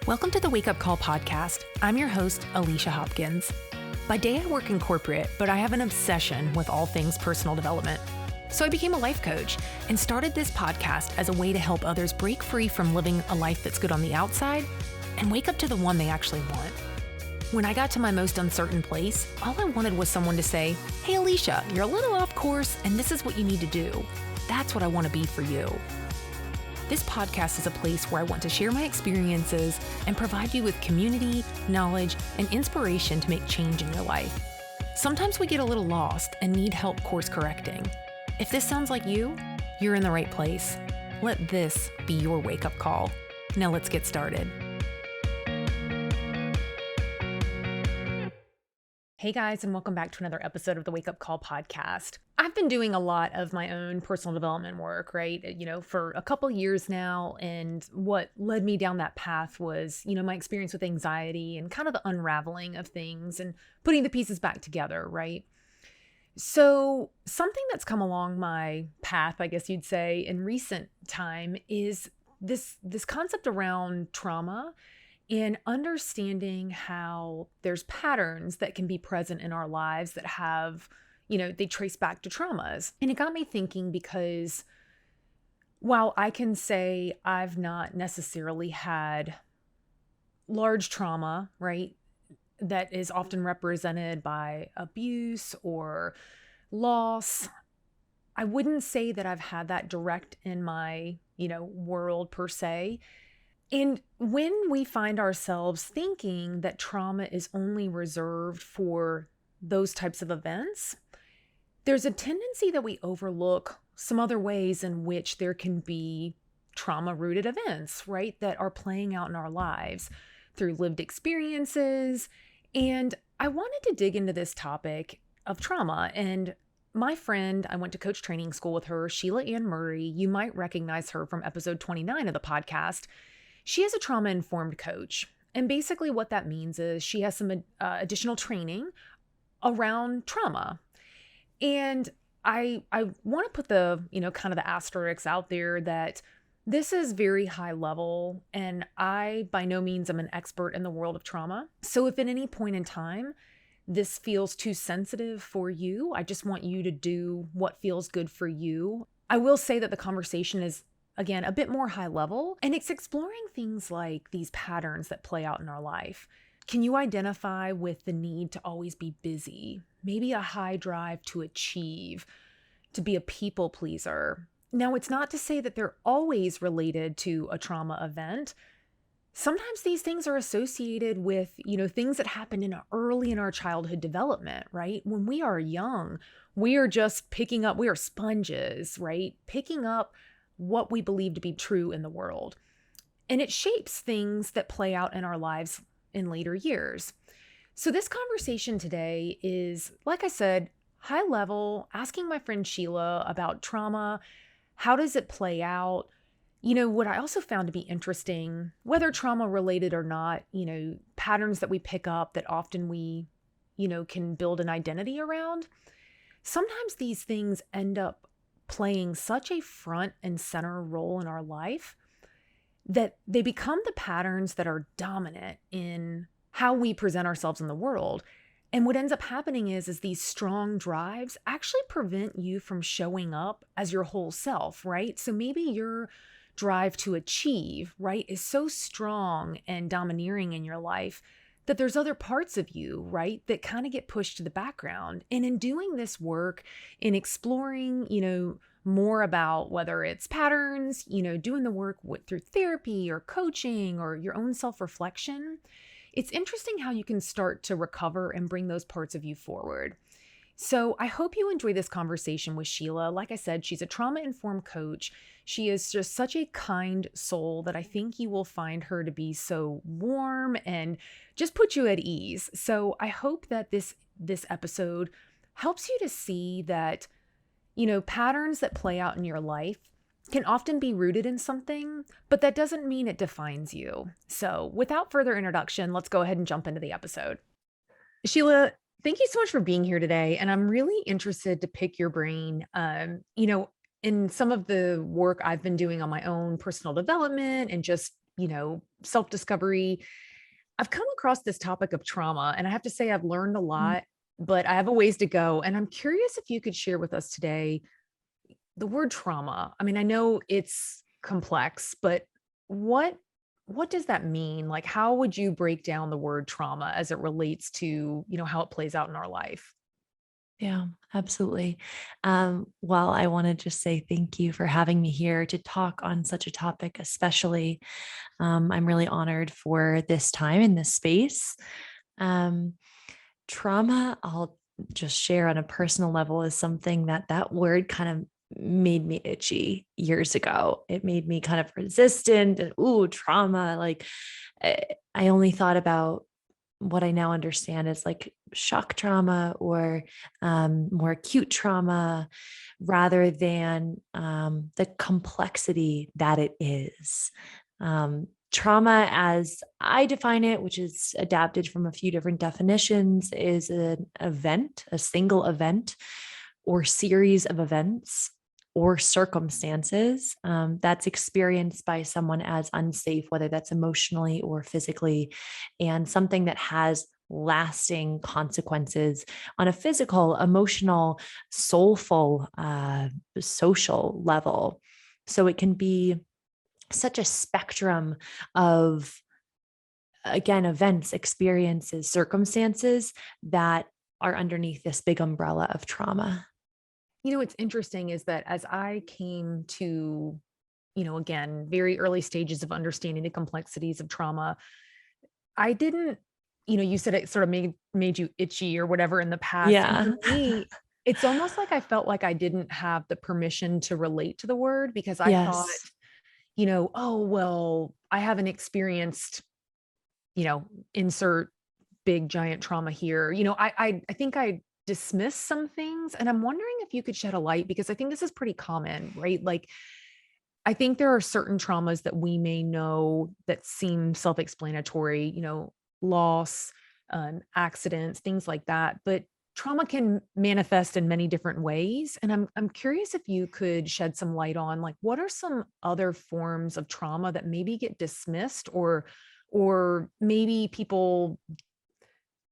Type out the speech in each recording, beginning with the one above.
Welcome to the Wake Up Call podcast. I'm your host, Alicia Hopkins. By day, I work in corporate, but I have an obsession with all things personal development. So I became a life coach and started this podcast as a way to help others break free from living a life that's good on the outside and wake up to the one they actually want. When I got to my most uncertain place, all I wanted was someone to say, "Hey, Alicia, you're a little off course, and this is what you need to do." That's what I want to be for you. This podcast is a place where I want to share my experiences and provide you with community, knowledge, and inspiration to make change in your life. Sometimes we get a little lost and need help course correcting. If this sounds like you, you're in the right place. Let this be your wake-up call. Now let's get started. Hey guys, and welcome back to another episode of the Wake Up Call podcast. I've been doing a lot of my own personal development work, right? For a couple years now. And what led me down that path was, my experience with anxiety and kind of the unraveling of things and putting the pieces back together, right? So something that's come along my path, I guess you'd say, in recent time is this concept around trauma and understanding how there's patterns that can be present in our lives that have, they trace back to traumas. And it got me thinking because while I can say I've not necessarily had large trauma, right, that is often represented by abuse or loss, I wouldn't say that I've had that direct in my, world per se. And when we find ourselves thinking that trauma is only reserved for those types of events, there's a tendency that we overlook some other ways in which there can be trauma-rooted events, right, that are playing out in our lives through lived experiences. And I wanted to dig into this topic of trauma. And my friend, I went to coach training school with her, Sheila Anne, you might recognize her from episode 29 of the podcast. She is a trauma-informed coach. And basically what that means is she has some additional training around trauma. And I want to put the, kind of the asterisks out there that this is very high level. And I, by no means, am an expert in the world of trauma. So if at any point in time, this feels too sensitive for you, I just want you to do what feels good for you. I will say that the conversation is, again, a bit more high level, and it's exploring things like these patterns that play out in our life. Can you identify with the need to always be busy? Maybe a high drive to achieve, to be a people pleaser. Now, it's not to say that they're always related to a trauma event. Sometimes these things are associated with, things that happened early in our childhood development, right? When we are young, we are just picking up, we are sponges, right? Picking up what we believe to be true in the world. And it shapes things that play out in our lives in later years. So this conversation today is, like I said, high level, asking my friend Sheila about trauma. How does it play out? What I also found to be interesting, whether trauma related or not, patterns that we pick up that often we, can build an identity around. Sometimes these things end up playing such a front and center role in our life that they become the patterns that are dominant in how we present ourselves in the world. And what ends up happening is these strong drives actually prevent you from showing up as your whole self, right? So maybe your drive to achieve, right, is so strong and domineering in your life that there's other parts of you, right, that kind of get pushed to the background. And in doing this work, in exploring, more about whether it's patterns, doing the work through therapy or coaching or your own self-reflection, it's interesting how you can start to recover and bring those parts of you forward. So I hope you enjoy this conversation with Sheila. Like I said, she's a trauma-informed coach. She is just such a kind soul that I think you will find her to be so warm and just put you at ease. So I hope that this episode helps you to see that, patterns that play out in your life can often be rooted in something, but that doesn't mean it defines you. So without further introduction, let's go ahead and jump into the episode. Sheila, thank you so much for being here today. And I'm really interested to pick your brain. In some of the work I've been doing on my own personal development and just self-discovery, I've come across this topic of trauma, and I have to say I've learned a Mm. lot, but I have a ways to go. And I'm curious if you could share with us today the word trauma. I mean, I know it's complex, but what what does that mean? Like, how would you break down the word trauma as it relates to, how it plays out in our life? Yeah, absolutely. Well, I want to just say thank you for having me here to talk on such a topic, especially. I'm really honored for this time in this space. Um, Trauma, I'll just share on a personal level, is something that word kind of made me itchy years ago. It made me kind of resistant and, ooh, trauma. Like, I only thought about what I now understand is like shock trauma or more acute trauma rather than the complexity that it is. Trauma, as I define it, which is adapted from a few different definitions, is an event, a single event or series of events or circumstances that's experienced by someone as unsafe, whether that's emotionally or physically, and something that has lasting consequences on a physical, emotional, soulful, social level. So it can be such a spectrum of, again, events, experiences, circumstances that are underneath this big umbrella of trauma. What's interesting is that as I came to, again, very early stages of understanding the complexities of trauma, I didn't, you said it sort of made you itchy or whatever in the past. And for Yeah. me, it's almost like I felt like I didn't have the permission to relate to the word because I thought, Yes. oh, well, I haven't experienced, insert big giant trauma here. I think I dismissed some things, and I'm wondering if you could shed a light because I think this is pretty common, right? Like, I think there are certain traumas that we may know that seem self-explanatory, loss, accidents, things like that. But trauma can manifest in many different ways. And I'm curious if you could shed some light on like what are some other forms of trauma that maybe get dismissed or maybe people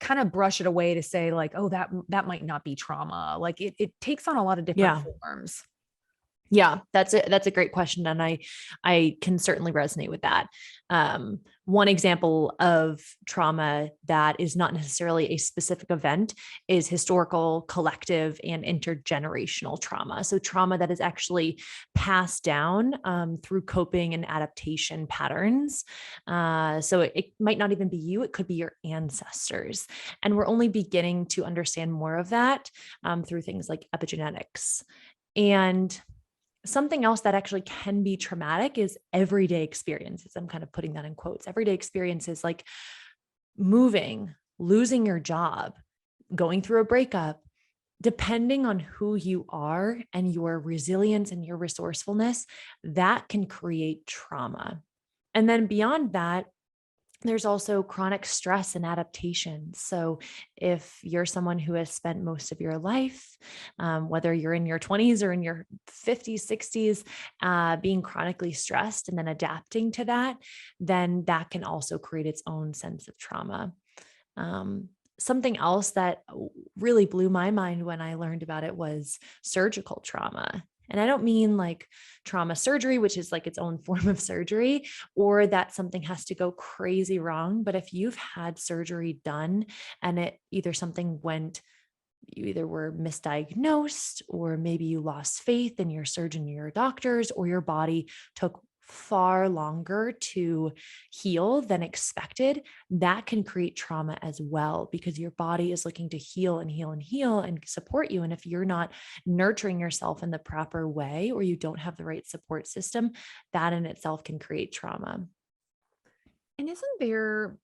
kind of brush it away to say like, oh, that might not be trauma. Like it takes on a lot of different Yeah. forms. Yeah, that's a great question, and I can certainly resonate with that. One example of trauma that is not necessarily a specific event is historical, collective, and intergenerational trauma. So trauma that is actually passed down through coping and adaptation patterns. So it might not even be you; it could be your ancestors, and we're only beginning to understand more of that through things like epigenetics. And something else that actually can be traumatic is everyday experiences. I'm kind of putting that in quotes. Everyday experiences like moving, losing your job, going through a breakup, depending on who you are and your resilience and your resourcefulness, that can create trauma. And then beyond that, there's also chronic stress and adaptation. So, if you're someone who has spent most of your life, whether you're in your 20s or in your 50s, 60s, being chronically stressed and then adapting to that, then that can also create its own sense of trauma. Something else that really blew my mind when I learned about it was surgical trauma. And I don't mean like trauma surgery, which is like its own form of surgery, or that something has to go crazy wrong. But if you've had surgery done and it either something went, you either were misdiagnosed, or maybe you lost faith in your surgeon or your doctors, or your body took far longer to heal than expected, that can create trauma as well because your body is looking to heal and heal and heal and support you. And if you're not nurturing yourself in the proper way, or you don't have the right support system, that in itself can create trauma. And isn't there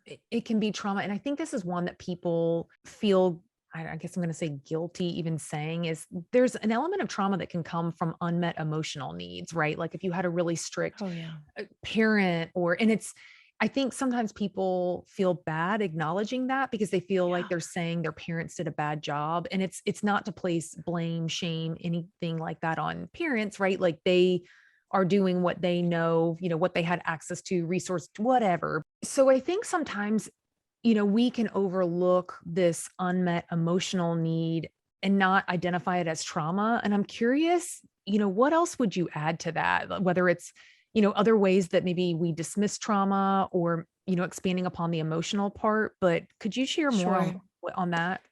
it can be trauma, and I think this is one that people feel, I guess I'm gonna say guilty even saying is there's an element of trauma that can come from unmet emotional needs, right? Like if you had a really strict, Oh, yeah. parent and it's I think sometimes people feel bad acknowledging that because they feel like Yeah. they're saying their parents did a bad job, and it's not to place blame, shame, anything like that on parents, right? Like they are doing what they know, what they had access to, resource, whatever. So I think sometimes, we can overlook this unmet emotional need and not identify it as trauma. And I'm curious, what else would you add to that? Whether it's, other ways that maybe we dismiss trauma or, expanding upon the emotional part, but could you share more Sure. on that?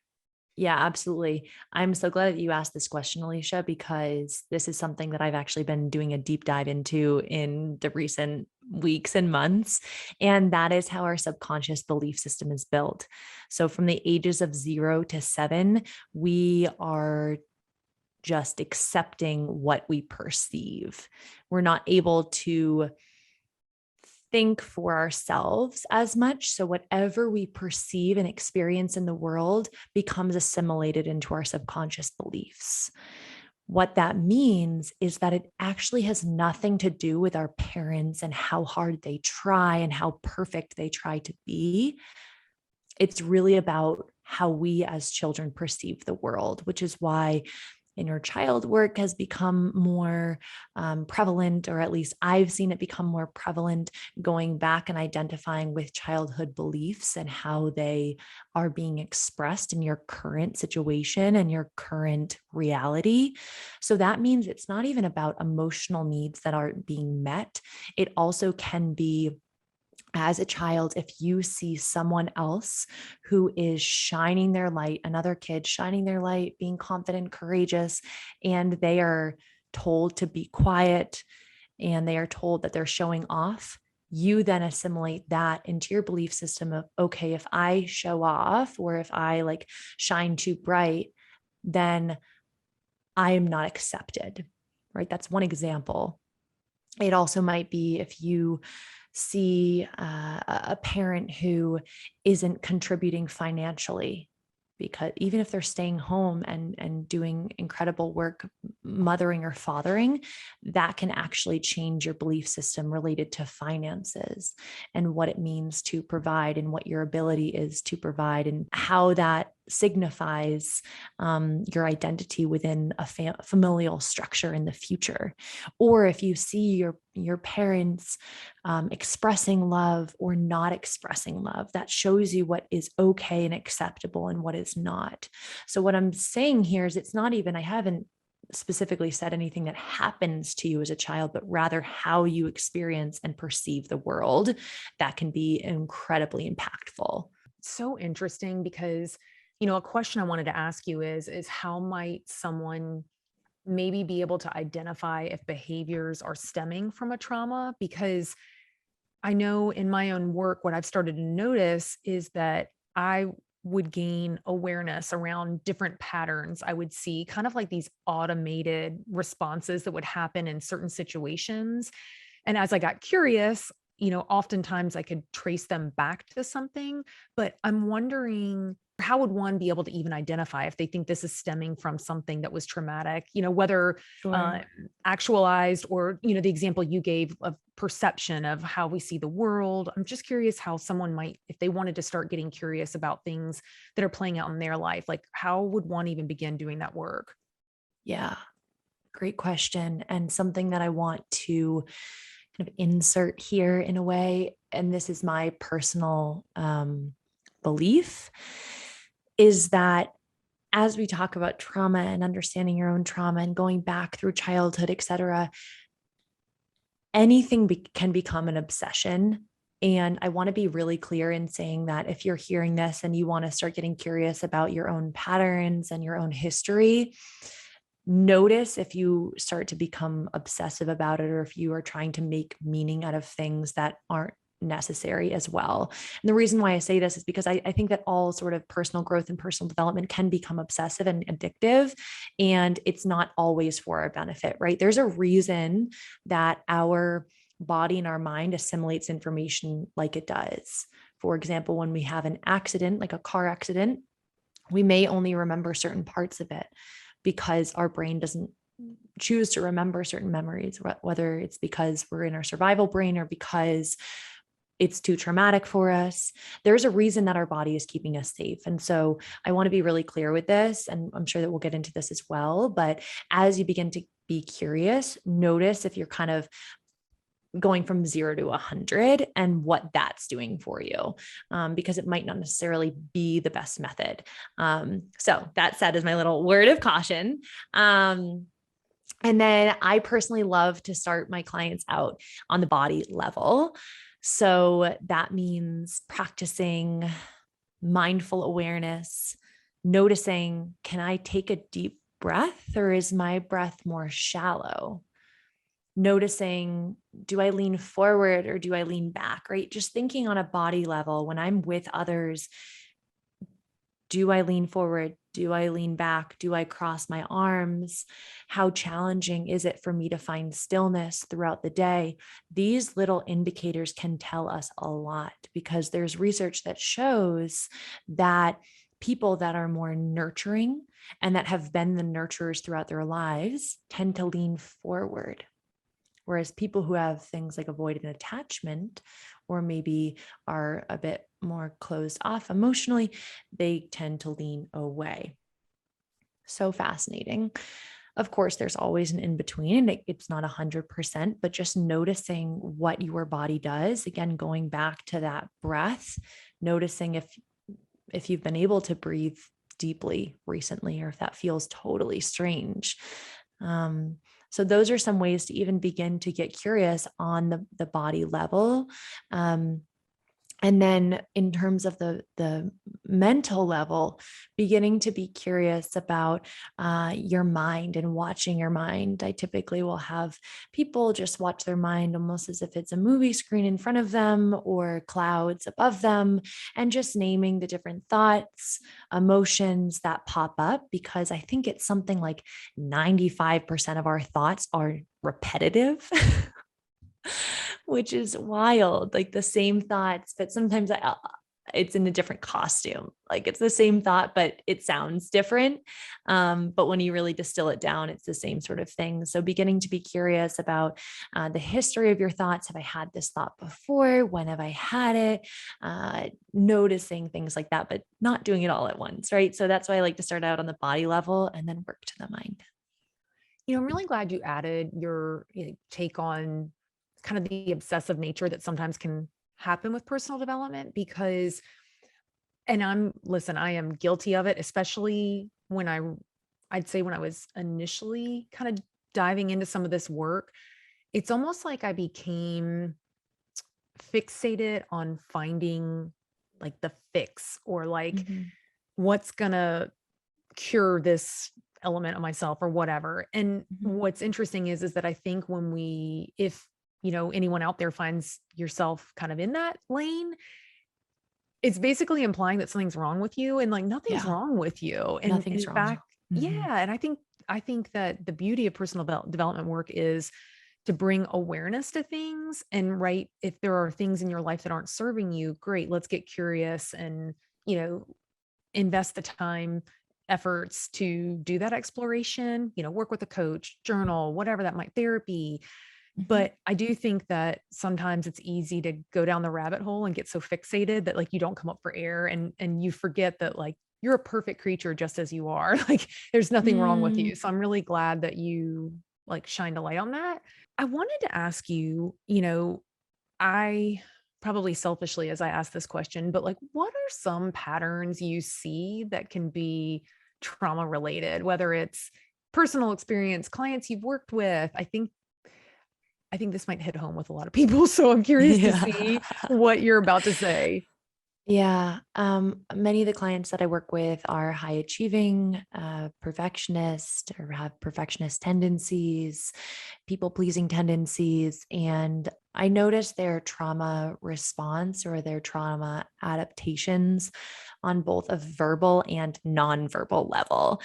Yeah, absolutely. I'm so glad that you asked this question, Alicia, because this is something that I've actually been doing a deep dive into in the recent weeks and months. And that is how our subconscious belief system is built. So from the ages of 0 to 7, we are just accepting what we perceive. We're not able to think for ourselves as much. So, whatever we perceive and experience in the world becomes assimilated into our subconscious beliefs. What that means is that it actually has nothing to do with our parents and how hard they try and how perfect they try to be. It's really about how we as children perceive the world, which is why inner child work has become more prevalent, or at least I've seen it become more prevalent, going back and identifying with childhood beliefs and how they are being expressed in your current situation and your current reality. So that means it's not even about emotional needs that aren't being met. It also can be, as a child, if you see someone else who is shining their light, another kid shining their light, being confident, courageous, and they are told to be quiet and they are told that they're showing off, you then assimilate that into your belief system of, okay, if I show off or if I like shine too bright, then I am not accepted, right? That's one example. It also might be if you see a parent who isn't contributing financially, because even if they're staying home and doing incredible work, mothering or fathering, that can actually change your belief system related to finances and what it means to provide and what your ability is to provide and how that signifies your identity within a familial structure in the future. Or if you see your parents expressing love or not expressing love, that shows you what is okay and acceptable and what is not. So what I'm saying here is, it's not even, I haven't specifically said anything that happens to you as a child, but rather how you experience and perceive the world that can be incredibly impactful. So interesting because, a question I wanted to ask you is how might someone maybe be able to identify if behaviors are stemming from a trauma? Because I know in my own work, what I've started to notice is that I would gain awareness around different patterns. I would see kind of like these automated responses that would happen in certain situations. And as I got curious, oftentimes I could trace them back to something, but I'm wondering, how would one be able to even identify if they think this is stemming from something that was traumatic, whether uh, Sure. actualized or, the example you gave of perception of how we see the world. I'm just curious how someone might, if they wanted to start getting curious about things that are playing out in their life, like how would one even begin doing that work? Yeah, great question. And something that I want to kind of insert here in a way, and this is my personal belief, is that as we talk about trauma and understanding your own trauma and going back through childhood, et cetera, anything can become an obsession. And I want to be really clear in saying that if you're hearing this and you want to start getting curious about your own patterns and your own history, notice if you start to become obsessive about it, or if you are trying to make meaning out of things that aren't necessary as well. And the reason why I say this is because I think that all sort of personal growth and personal development can become obsessive and addictive, and it's not always for our benefit, right? There's a reason that our body and our mind assimilates information like it does. For example, when we have an accident, like a car accident, we may only remember certain parts of it because our brain doesn't choose to remember certain memories, whether it's because we're in our survival brain or because it's too traumatic for us. There's a reason that our body is keeping us safe. And so I want to be really clear with this, and I'm sure that we'll get into this as well. But as you begin to be curious. Notice if you're kind of going from 0 to 100 and what that's doing for you, because it might not necessarily be the best method. So that said is my little word of caution. And then I personally love to start my clients out on the body level. So that means practicing mindful awareness, noticing, can I take a deep breath or is my breath more shallow? Noticing, do I lean forward or do I lean back, right? Just thinking on a body level when I'm with others, do I lean forward? Do I lean back? Do I cross my arms? How challenging is it for me to find stillness throughout the day? These little indicators can tell us a lot because there's research that shows that people that are more nurturing and that have been the nurturers throughout their lives tend to lean forward. Whereas people who have things like avoidant attachment, or maybe are a bit more closed off emotionally, they tend to lean away. So fascinating. Of course, there's always an in-between. It's not 100%, but just noticing what your body does. Again, going back to that breath, noticing if you've been able to breathe deeply recently, or if that feels totally strange. So those are some ways to even begin to get curious on the body level. And then in terms of the mental level, beginning to be curious about your mind and watching your mind. I typically will have people just watch their mind almost as if it's a movie screen in front of them or clouds above them, and just naming the different thoughts, emotions that pop up, because I think it's something like 95% of our thoughts are repetitive. Which is wild, like the same thoughts, but sometimes it's in a different costume. Like it's the same thought, but it sounds different. But when you really distill it down, it's the same sort of thing. So beginning to be curious about the history of your thoughts. Have I had this thought before? When have I had it? Noticing things like that, but not doing it all at once, right? So that's why I like to start out on the body level and then work to the mind. I'm really glad you added your take on kind of the obsessive nature that sometimes can happen with personal development, because, and I am guilty of it, especially when I'd say when I was initially kind of diving into some of this work. It's almost like I became fixated on finding like the fix, or like Mhm. what's gonna cure this element of myself or whatever. And Mhm. what's interesting is that I think if anyone out there finds yourself kind of in that lane, it's basically implying that something's wrong with you, and like nothing's Yeah, wrong with you. And in nothing's wrong. fact, yeah, Mhm. and I think that the beauty of personal development work is to bring awareness to things. And right, if there are things in your life that aren't serving you, great, let's get curious and, you know, invest the time, efforts to do that exploration, work with a coach, journal, whatever that might, therapy. Mhm. But I do think that sometimes it's easy to go down the rabbit hole and get so fixated that like you don't come up for air, and you forget that like you're a perfect creature just as you are. Like there's nothing wrong with Mm, you. So I'm really glad that you like shined a light on that. I wanted to ask you, I probably selfishly as I ask this question, but like what are some patterns you see that can be trauma related, whether it's personal experience, clients you've worked with? I think this might hit home with a lot of people, so I'm curious to yeah. see what you're about to say. Yeah. Many of the clients that I work with are high achieving, perfectionist, or have perfectionist tendencies, people pleasing tendencies. And I notice their trauma response or their trauma adaptations on both a verbal and nonverbal level.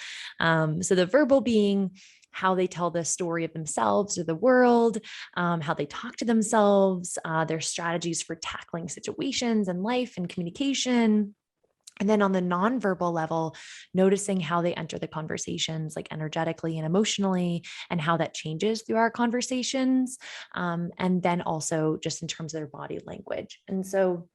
So the verbal being how they tell the story of themselves or the world, how they talk to themselves, their strategies for tackling situations and life and communication. And then on the nonverbal level, noticing how they enter the conversations, like energetically and emotionally, and how that changes through our conversations. And then also just in terms of their body language. And so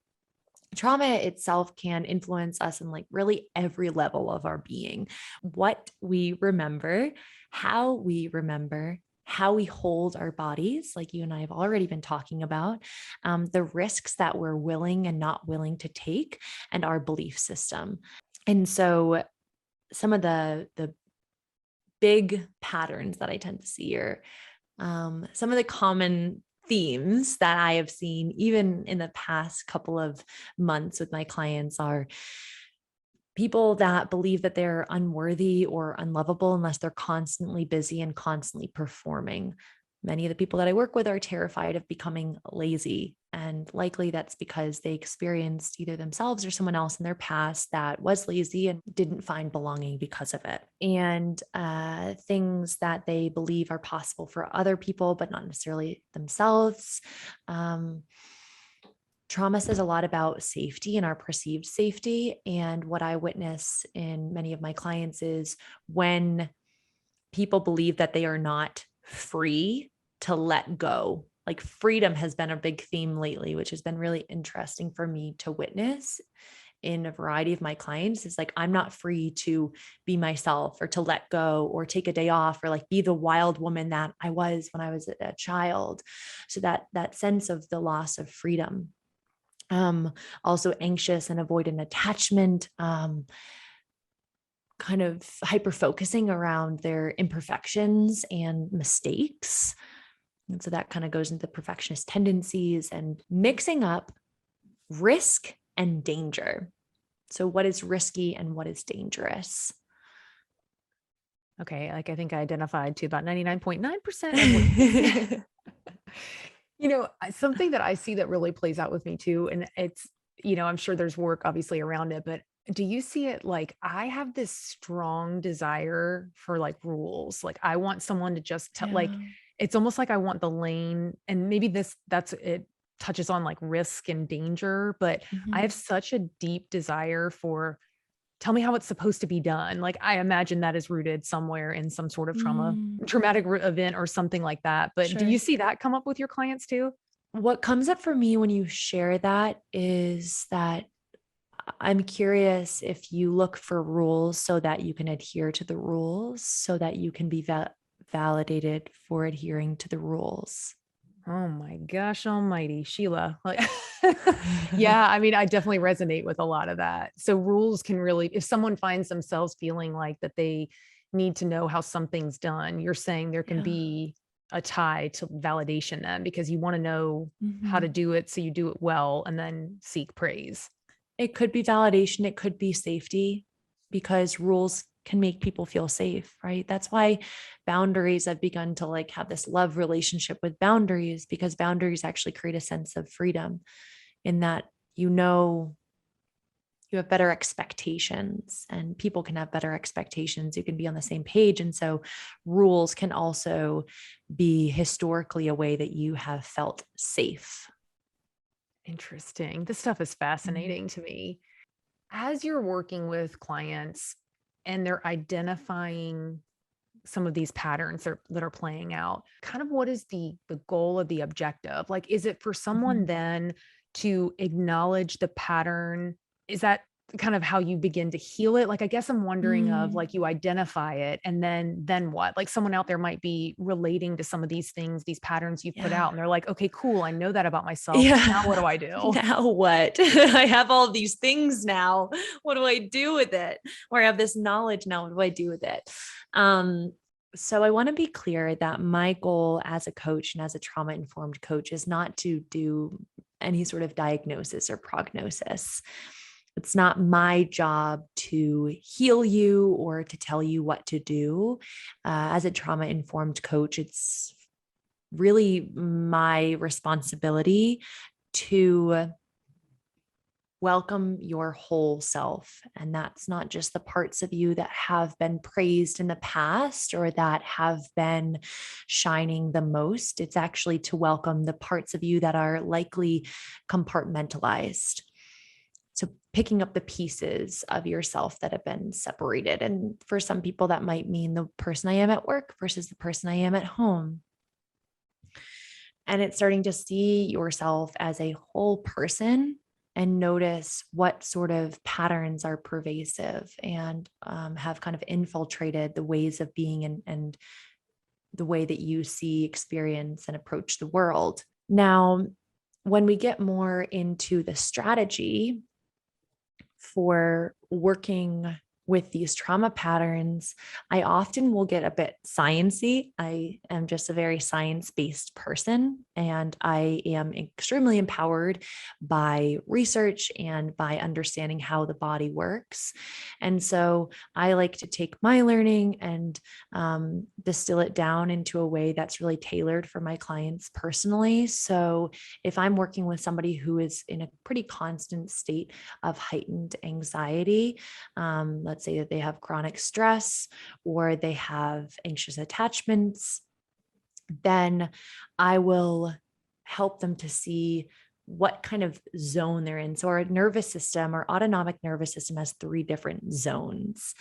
trauma itself can influence us in like really every level of our being. What we remember, how we remember, how we hold our bodies, like you and I have already been talking about, the risks that we're willing and not willing to take, and our belief system. And so some of the big patterns that I tend to see are some of the common themes that I have seen even in the past couple of months with my clients are people that believe that they're unworthy or unlovable unless they're constantly busy and constantly performing. Many of the people that I work with are terrified of becoming lazy. And likely that's because they experienced either themselves or someone else in their past that was lazy and didn't find belonging because of it. And things that they believe are possible for other people, but not necessarily themselves. Trauma says a lot about safety and our perceived safety. And what I witness in many of my clients is when people believe that they are not free to let go. Like freedom has been a big theme lately, which has been really interesting for me to witness in a variety of my clients. Is like, I'm not free to be myself or to let go or take a day off or like be the wild woman that I was when I was a child. So that sense of the loss of freedom. Also anxious and avoidant attachment, kind of hyper focusing around their imperfections and mistakes. And so that kind of goes into perfectionist tendencies and mixing up risk and danger. So what is risky and what is dangerous? Okay. Like I think I identified to about 99.9% of what something that I see that really plays out with me too, and it's, I'm sure there's work obviously around it, but do you see it like I have this strong desire for like rules? Like I want someone to just like, Yeah. it's almost like I want the lane, and maybe that's it touches on like risk and danger, but I Mhm. have such a deep desire for tell me how it's supposed to be done. Like, I imagine that is rooted somewhere in some sort of Mm, traumatic event or something like that. But do you sure. see that come up with your clients too? What comes up for me when you share that is that I'm curious if you look for rules so that you can adhere to the rules, so that you can be validated for adhering to the rules. Oh my gosh almighty, Sheila. Like, yeah, I mean, I definitely resonate with a lot of that. So rules can really, if someone finds themselves feeling like that they need to know how something's done, you're saying there can Yeah. be a tie to validation then because you want to know how to Mhm. do it so you do it well and then seek praise. It could be validation, it could be safety, because rules can make people feel safe, right? That's why boundaries, I've begun to like have this love relationship with boundaries, because boundaries actually create a sense of freedom in that you know you have better expectations and people can have better expectations. You can be on the same page. And so rules can also be historically a way that you have felt safe. Interesting. This stuff is Mhm. fascinating to me. As you're working with clients and they're identifying some of these patterns that are playing out, kind of what is the goal of the objective? Like, is it for someone Mhm. then to acknowledge the pattern? Is that kind of how you begin to heal it? Like, I guess I'm wondering of Mm, like you identify it and then what? Like someone out there might be relating to some of these things, these patterns you've put yeah. out, and they're like, okay, cool, I know that about myself. Now what Yeah. do I do? Now what? I have all these things now. What do I do with it? Or I have this knowledge now. What do I do with it? Um, so I want to be clear that my goal as a coach and as a trauma informed coach is not to do any sort of diagnosis or prognosis. It's not my job to heal you or to tell you what to do. As a trauma informed coach, it's really my responsibility to welcome your whole self. And that's not just the parts of you that have been praised in the past or that have been shining the most. It's actually to welcome the parts of you that are likely compartmentalized. So, picking up the pieces of yourself that have been separated. And for some people, that might mean the person I am at work versus the person I am at home. And it's starting to see yourself as a whole person and notice what sort of patterns are pervasive and have kind of infiltrated the ways of being and the way that you see, experience, and approach the world. Now, when we get more into the strategy for working with these trauma patterns, I often will get a bit sciencey. I am just a very science-based person, and I am extremely empowered by research and by understanding how the body works. And so I like to take my learning and distill it down into a way that's really tailored for my clients personally. So if I'm working with somebody who is in a pretty constant state of heightened anxiety, let's say that they have chronic stress or they have anxious attachments, then I will help them to see what kind of zone they're in. So our nervous system, our autonomic nervous system has 3 different zones.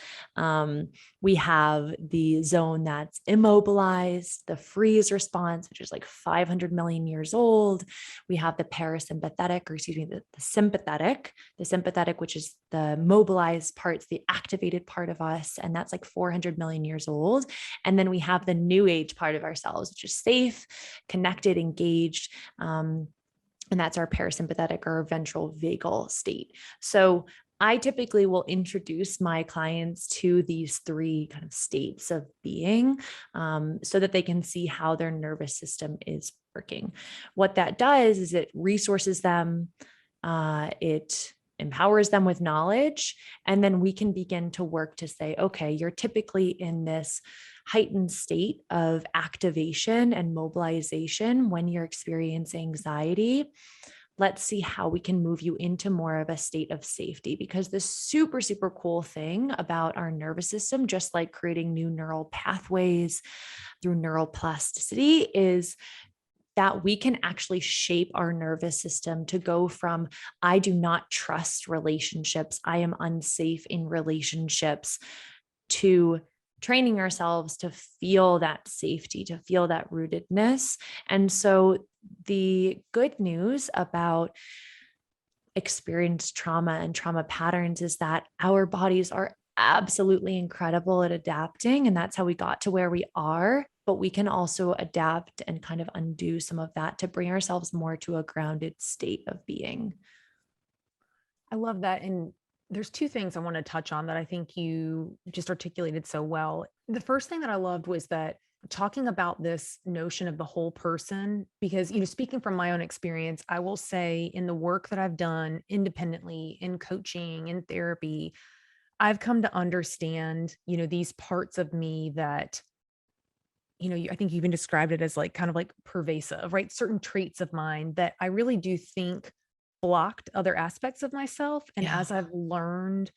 We have the zone that's immobilized, the freeze response, which is like 500 million years old. We have the parasympathetic, or excuse me, the sympathetic, which is the mobilized parts, the activated part of us. And that's like 400 million years old. And then we have the new age part of ourselves, which is safe, connected, engaged. And that's our parasympathetic or ventral vagal state. So I typically will introduce my clients to these 3 kind of states of being, so that they can see how their nervous system is working. What that does is it resources them, it empowers them with knowledge, and then we can begin to work to say, okay, you're typically in this heightened state of activation and mobilization when you're experiencing anxiety. Let's see how we can move you into more of a state of safety, because the super, super cool thing about our nervous system, just like creating new neural pathways through neuroplasticity, is that we can actually shape our nervous system to go from, I do not trust relationships, I am unsafe in relationships, to training ourselves to feel that safety, to feel that rootedness. And so the good news about experienced trauma and trauma patterns is that our bodies are absolutely incredible at adapting. And that's how we got to where we are. But we can also adapt and kind of undo some of that to bring ourselves more to a grounded state of being. I love that. And there's 2 things I want to touch on that I think you just articulated so well. The first thing that I loved was that talking about this notion of the whole person, because, speaking from my own experience, I will say in the work that I've done independently in coaching and therapy, I've come to understand, these parts of me that, I think you even described it as like kind of like pervasive, right? Certain traits of mine that I really do think blocked other aspects of myself. And Yeah. as I've learned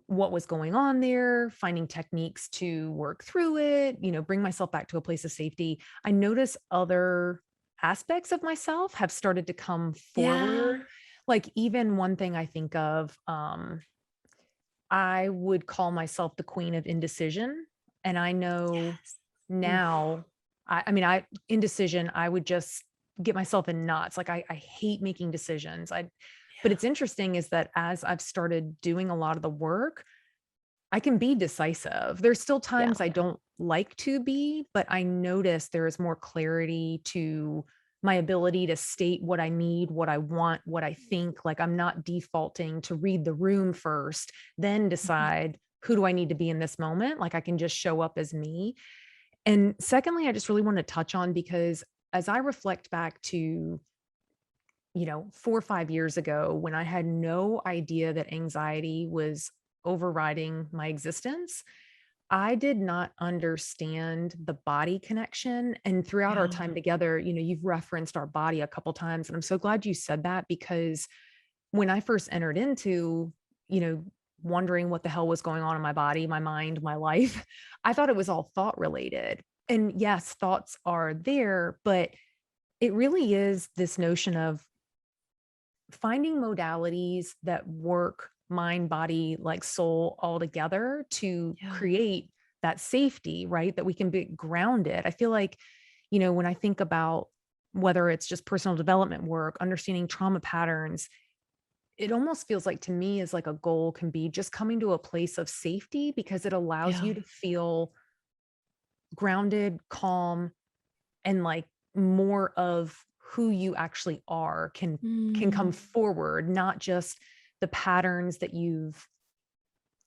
what was going on there, finding techniques to work through it, bring myself back to a place of safety, I notice other aspects of myself have started to come Yeah. forward. Like even one thing I think of, I would call myself the queen of indecision. And I know Yes. Oof. now, I mean, indecision, I would just get myself in knots. Like I hate making decisions. But it's interesting is that as I've started doing a lot of the work, I can be decisive. There's still Yeah. times I don't like to be, but I notice there is more clarity to my ability to state what I need, what I want, what I think. Like I'm not defaulting to read the room first, then Mhm. decide who do I need to be in this moment. Like I can just show up as me. And secondly, I just really want to touch on, because as I reflect back to, 4 or 5 years ago when I had no idea that anxiety was overriding my existence, I did not understand the body connection. And throughout our Yeah. time together, you've referenced our body a couple times. And I'm so glad you said that, because when I first entered into, you know, wondering what the hell was going on in my body, my mind, my life, I thought it was all thought related. And yes, thoughts are there, but it really is this notion of finding modalities that work mind, body, like soul all together to Yeah. create that safety, right? That we can be grounded. I feel like, when I think about whether it's just personal development work, understanding trauma patterns, it almost feels like to me is like a goal can be just coming to a place of safety because it allows Yeah. you to feel grounded, calm, and like more of who you actually are can come Mm. forward, not just the patterns that you've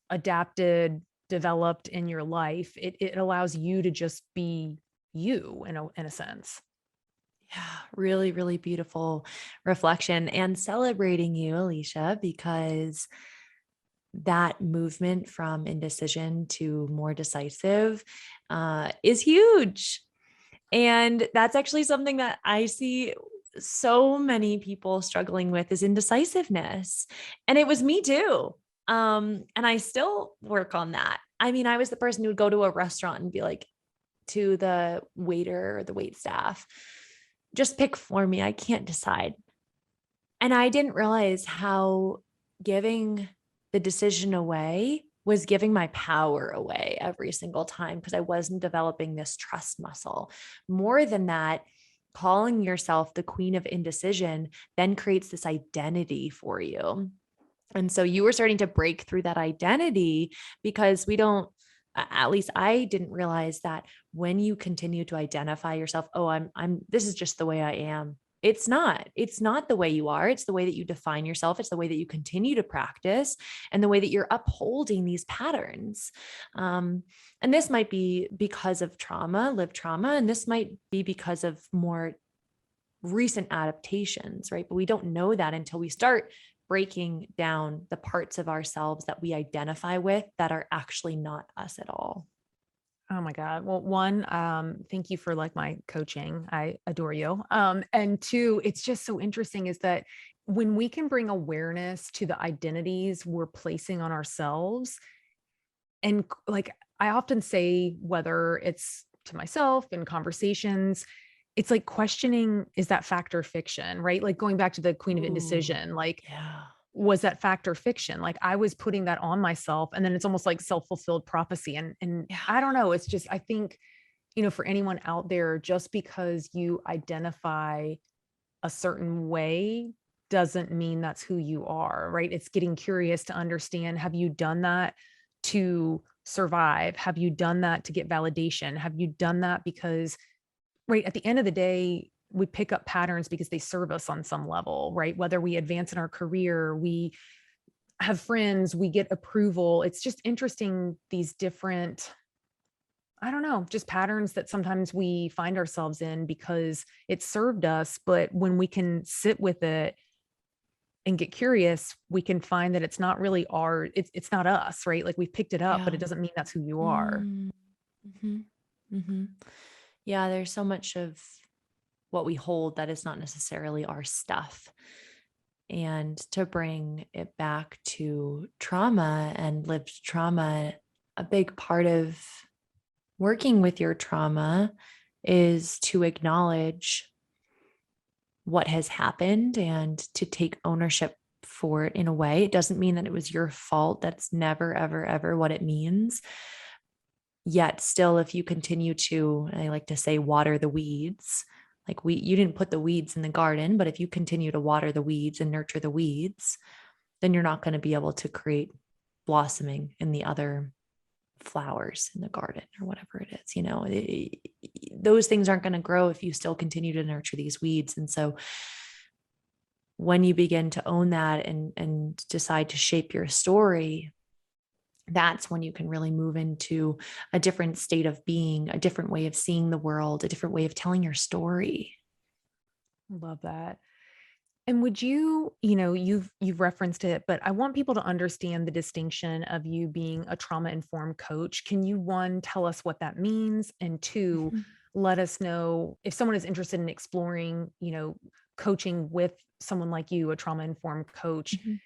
adapted, developed in your life. It allows you to just be you in a sense. Yeah, really, really beautiful reflection and celebrating you, Alicia, because that movement from indecision to more decisive is huge. And that's actually something that I see so many people struggling with is indecisiveness. And it was me too. And I still work on that. I mean, I was the person who would go to a restaurant and be like to the waiter or the wait staff, just pick for me. I can't decide. And I didn't realize how giving the decision away was giving my power away every single time because I wasn't developing this trust muscle. More than that, calling yourself the queen of indecision then creates this identity for you. And so you were starting to break through that identity because we don't, at least I didn't realize that when you continue to identify yourself, oh, this is just the way I am. It's not the way you are. It's the way that you define yourself. It's the way that you continue to practice and the way that you're upholding these patterns. And this might be because of trauma, lived trauma, and this might be because of more recent adaptations, right? But we don't know that until we start breaking down the parts of ourselves that we identify with that are actually not us at all. Oh my God. Well, one, thank you for like my coaching. I adore you. And two, it's just so interesting is that when we can bring awareness to the identities we're placing on ourselves, and like I often say, whether it's to myself in conversations, it's like questioning, is that fact or fiction, right? Like going back to the queen of Ooh, indecision, like yeah. was that fact or fiction? Like I was putting that on myself and then it's almost like self-fulfilled prophecy. And Yeah. I don't know, it's just I think, for anyone out there, just because you identify a certain way doesn't mean that's who you are, right? It's getting curious to understand, have you done that to survive? Have you done that to get validation? Have you done that because right at the end of the day, we pick up patterns because they serve us on some level, right? Whether we advance in our career, we have friends, we get approval. It's just interesting, these different, I don't know, just patterns that sometimes we find ourselves in because it served us. But when we can sit with it and get curious, we can find that it's not really it's not us, right? Like we've picked it up, but Yeah. it doesn't mean that's who you are. Mm-hmm. Mm-hmm. Yeah. There's so much of what we hold that is not necessarily our stuff. And to bring it back to trauma and lived trauma, a big part of working with your trauma is to acknowledge what has happened and to take ownership for it in a way. It doesn't mean that it was your fault. That's never, ever, ever what it means. Yet still, if you continue to, I like to say, water the weeds, like you didn't put the weeds in the garden, but if you continue to water the weeds and nurture the weeds, then you're not going to be able to create blossoming in the other flowers in the garden or whatever it is. Those things aren't going to grow if you still continue to nurture these weeds. And so when you begin to own that and decide to shape your story, that's when you can really move into a different state of being, a different way of seeing the world, a different way of telling your story. Love that. And would you, you've referenced it, but I want people to understand the distinction of you being a trauma-informed coach. Can you, one, tell us what that means? And two, Mhm. let us know if someone is interested in exploring, coaching with someone like you, a trauma-informed coach, Mhm.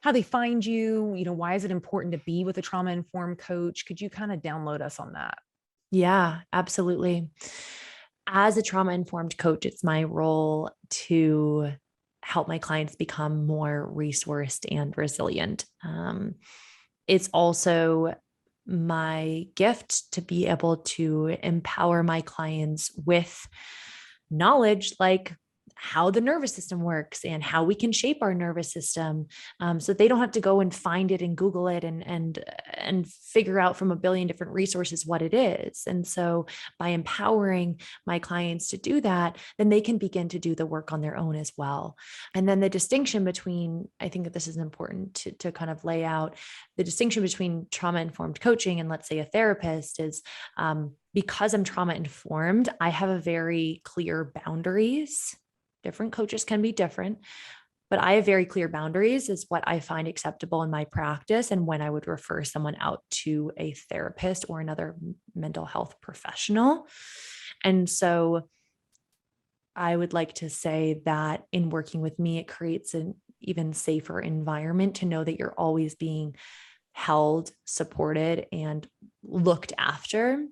how they find you, why is it important to be with a trauma-informed coach? Could you kind of download us on that? Yeah, absolutely. As a trauma informed coach, it's my role to help my clients become more resourced and resilient. It's also my gift to be able to empower my clients with knowledge like how the nervous system works and how we can shape our nervous system, so they don't have to go and find it and Google it and figure out from a billion different resources what it is. And so by empowering my clients to do that, then they can begin to do the work on their own as well. And then the distinction between, I think that this is important to kind of lay out the distinction between trauma-informed coaching and, let's say, a therapist is, because I'm trauma-informed, I have a very clear boundaries. Different coaches can be different, but I have very clear boundaries as what I find acceptable in my practice and when I would refer someone out to a therapist or another mental health professional. And so I would like to say that in working with me, it creates an even safer environment to know that you're always being held, supported, and looked after.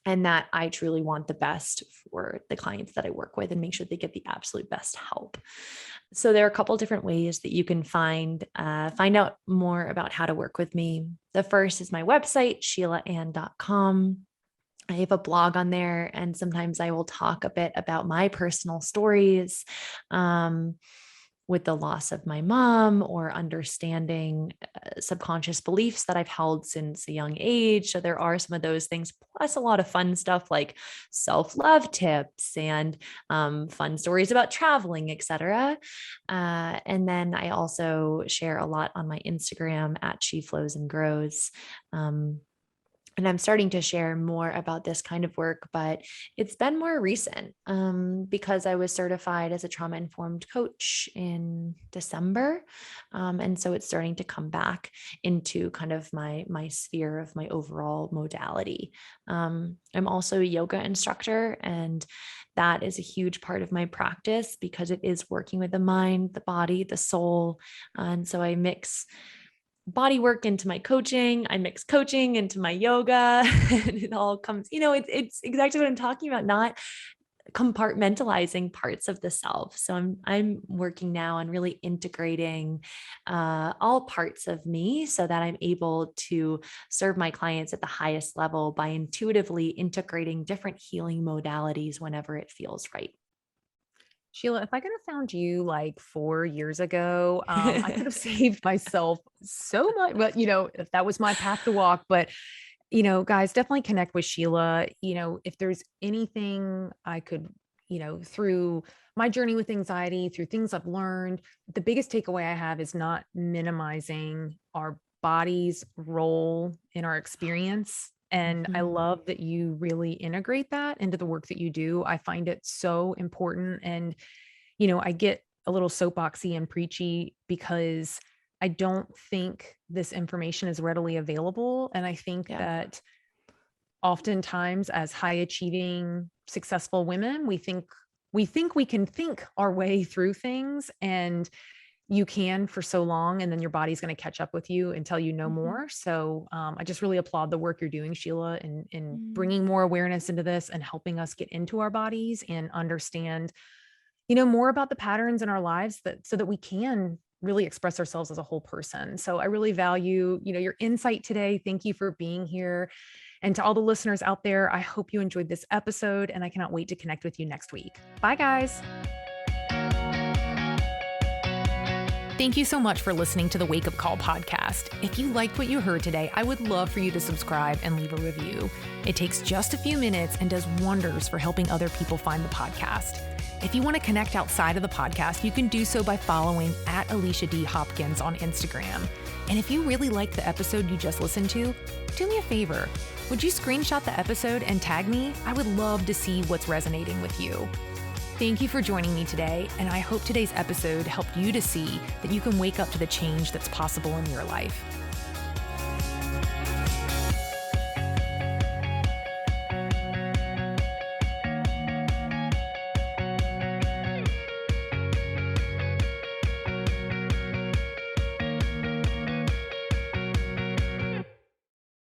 And that I truly want the best for the clients that I work with and make sure they get the absolute best help. So there are a couple of different ways that you can find out more about how to work with me. The first is my website, sheilaanne.com. I have a blog on there, and sometimes I will talk a bit about my personal stories, with the loss of my mom or understanding subconscious beliefs that I've held since a young age. So there are some of those things, plus a lot of fun stuff like self-love tips and fun stories about traveling, etc. And then I also share a lot on my Instagram at She Flows and Grows. And I'm starting to share more about this kind of work, but it's been more recent because I was certified as a trauma-informed coach in December. And so it's starting to come back into kind of my sphere of my overall modality. I'm also a yoga instructor, and that is a huge part of my practice because it is working with the mind, the body, the soul. And so I mix body work into my coaching. I mix coaching into my yoga, and it all comes, it's exactly what I'm talking about, not compartmentalizing parts of the self. So I'm working now on really integrating all parts of me so that I'm able to serve my clients at the highest level by intuitively integrating different healing modalities whenever it feels right. Sheila, if I could have found you like 4 years ago, I could have saved myself so much. But, if that was my path to walk, but, guys, definitely connect with Sheila. If there's anything I could, through my journey with anxiety, through things I've learned, the biggest takeaway I have is not minimizing our body's role in our experience. And I love that you really integrate that into the work that you do. I find it so important. And, I get a little soapboxy and preachy because I don't think this information is readily available. And I think that oftentimes as high achieving, successful women, we think we can think our way through things, and you can for so long, and then your body's going to catch up with you until you know more. So I just really applaud the work you're doing, Sheila, in bringing more awareness into this and helping us get into our bodies and understand, more about the patterns in our lives so that we can really express ourselves as a whole person. So I really value, your insight today. Thank you for being here. And to all the listeners out there, I hope you enjoyed this episode, and I cannot wait to connect with you next week. Bye, guys. Thank you so much for listening to the Wake Up Call podcast. If you liked what you heard today, I would love for you to subscribe and leave a review. It takes just a few minutes and does wonders for helping other people find the podcast. If you want to connect outside of the podcast, you can do so by following at Alicia D. Hopkins on Instagram. And if you really liked the episode you just listened to, do me a favor. Would you screenshot the episode and tag me? I would love to see what's resonating with you. Thank you for joining me today, and I hope today's episode helped you to see that you can wake up to the change that's possible in your life.